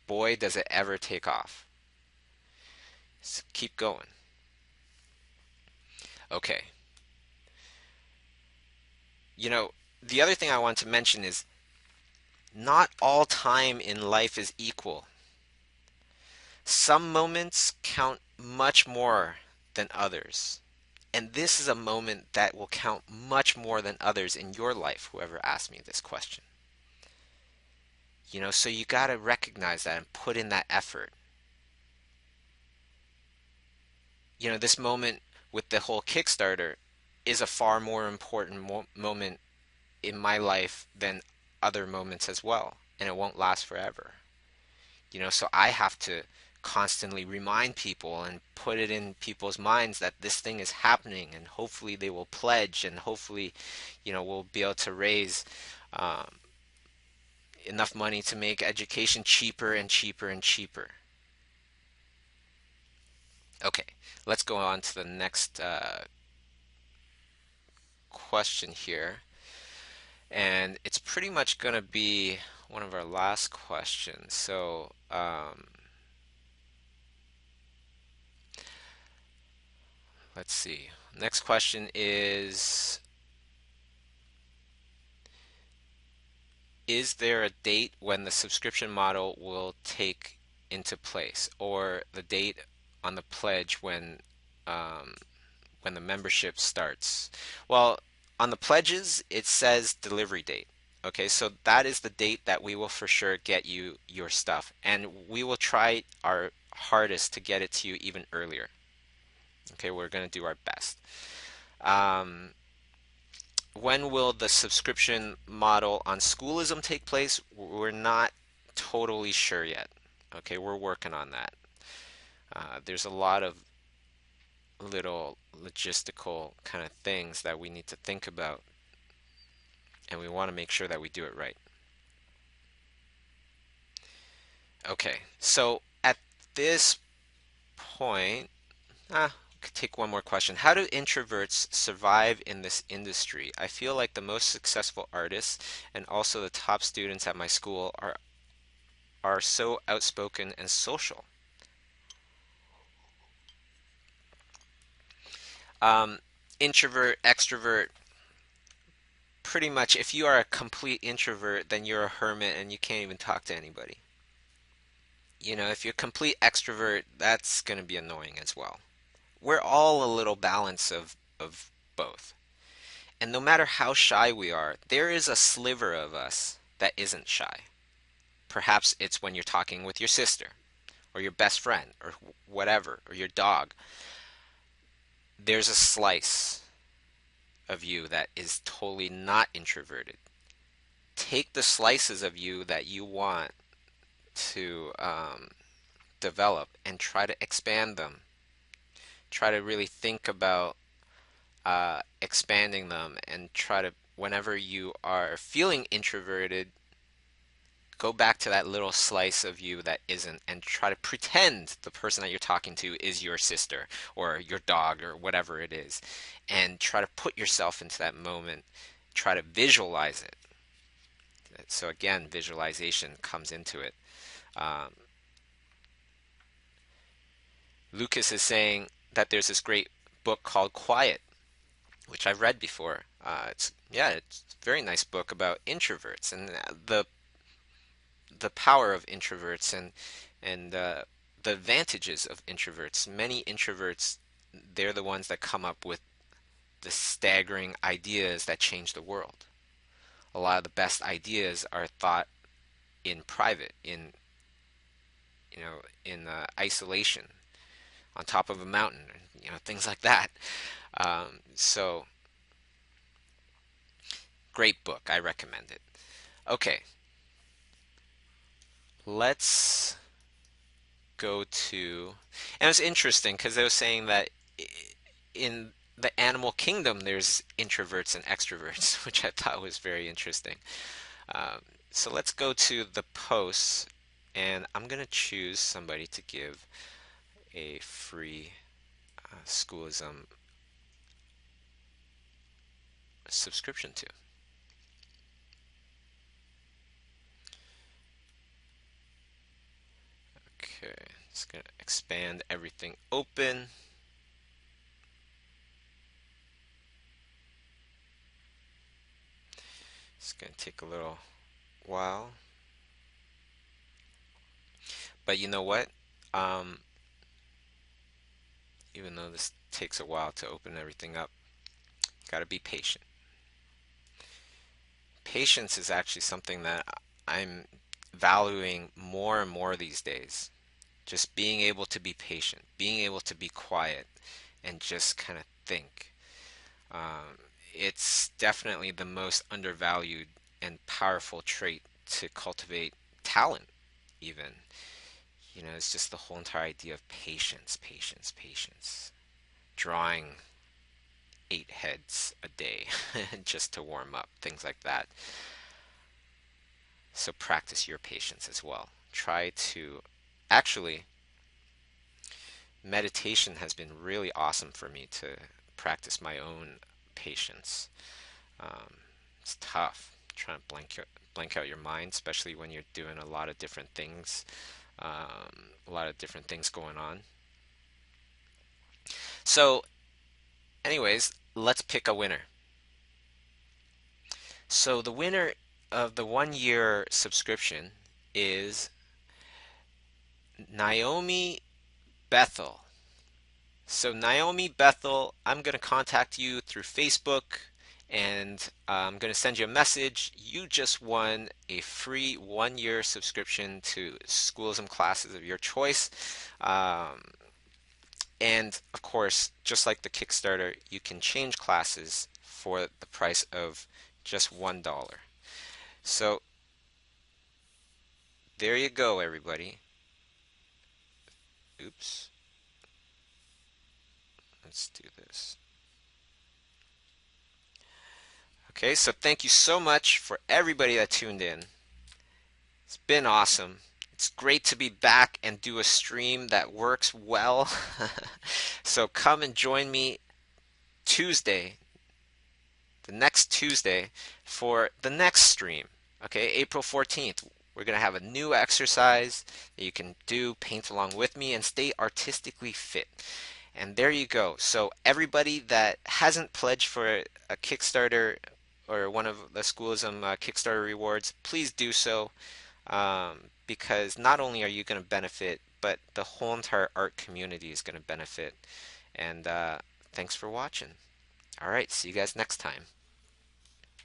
boy, does it ever take off. So keep going. Okay. The other thing I want to mention is not all time in life is equal. Some moments count much more than others. And this is a moment that will count much more than others in your life, whoever asked me this question. So you got to recognize that and put in that effort. This moment with the whole Kickstarter is a far more important moment in my life than other moments as well, and it won't last forever. So I have to constantly remind people and put it in people's minds that this thing is happening, and hopefully they will pledge, and hopefully, we'll be able to raise um, enough money to make education cheaper and cheaper and cheaper. Okay, let's go on to the next question here. And it's pretty much going to be one of our last questions. So, let's see. Next question is there a date when the subscription model will take into place, or the date on the pledge um, when the membership starts? Well, on the pledges, it says delivery date. Okay, so that is the date that we will for sure get you your stuff, and we will try our hardest to get it to you even earlier. Okay, we're going to do our best. Um, when will the subscription model on Schoolism take place? We're not totally sure yet. Okay, we're working on that. There's a lot of little logistical kind of things that we need to think about, and we want to make sure that we do it right. Okay, so at this point, we could take one more question. How do introverts survive in this industry? I feel like the most successful artists and also the top students at my school are so outspoken and social. Um, Introvert, extrovert, pretty much if you are a complete introvert, then you're a hermit and you can't even talk to anybody. If you're a complete extrovert, that's going to be annoying as well. We're all a little balance of both. And no matter how shy we are, there is a sliver of us that isn't shy. Perhaps it's when you're talking with your sister or your best friend or whatever, or your dog. There's a slice of you that is totally not introverted. Take the slices of you that you want to develop and try to expand them. Try to really think about expanding them and try to, whenever you are feeling introverted, go back to that little slice of you that isn't and try to pretend the person that you're talking to is your sister or your dog or whatever it is, and try to put yourself into that moment. Try to visualize it. So again, visualization comes into it. um, Lucas is saying that there's this great book called Quiet, which I've read before. It's a very nice book about introverts and the power of introverts and the advantages of introverts. Many introverts, they're the ones that come up with the staggering ideas that change the world. A lot of the best ideas are thought in private, in isolation, on top of a mountain, things like that. So great book. I recommend it. Okay, let's go to, and it's interesting because they were saying that in the animal kingdom there's introverts and extroverts, which I thought was very interesting. Um, so let's go to the posts, and I'm gonna choose somebody to give a free Schoolism subscription to. Okay, just gonna expand everything open. It's gonna take a little while, but you know what? Um, Even though this takes a while to open everything up, gotta be patient. Patience is actually something that I'm valuing more and more these days. Just being able to be patient, being able to be quiet, and just kind of think. Um, it's definitely the most undervalued and powerful trait to cultivate talent, even. It's just the whole entire idea of patience, patience, patience. Drawing 8 heads a day just to warm up, things like that. So practice your patience as well. Try to actually meditation has been really awesome for me to practice my own patience. Um, it's tough trying to blank out your mind, especially when you're doing a lot of different things, a lot of different things going on. So, anyways, let's pick a winner. So the winner of the 1 year subscription is Naomi Bethel. So Naomi Bethel, I'm going to contact you through Facebook and I'm going to send you a message. You just won a free 1 year subscription to schoolism classes of your choice. Um, and of course, just like the Kickstarter, you can change classes for the price of just $1. So there you go, everybody. Oops. Let's do this. Okay, so thank you so much for everybody that tuned in. It's been awesome. It's great to be back and do a stream that works well. So come and join me Tuesday, the next Tuesday, for the next stream. Okay, April 14th. We're going to have a new exercise that you can do, paint along with me, and stay artistically fit. And there you go. So everybody that hasn't pledged for a Kickstarter or one of the Schoolism Kickstarter rewards, please do so, because not only are you going to benefit, but the whole entire art community is going to benefit. And thanks for watching. All right, see you guys next time.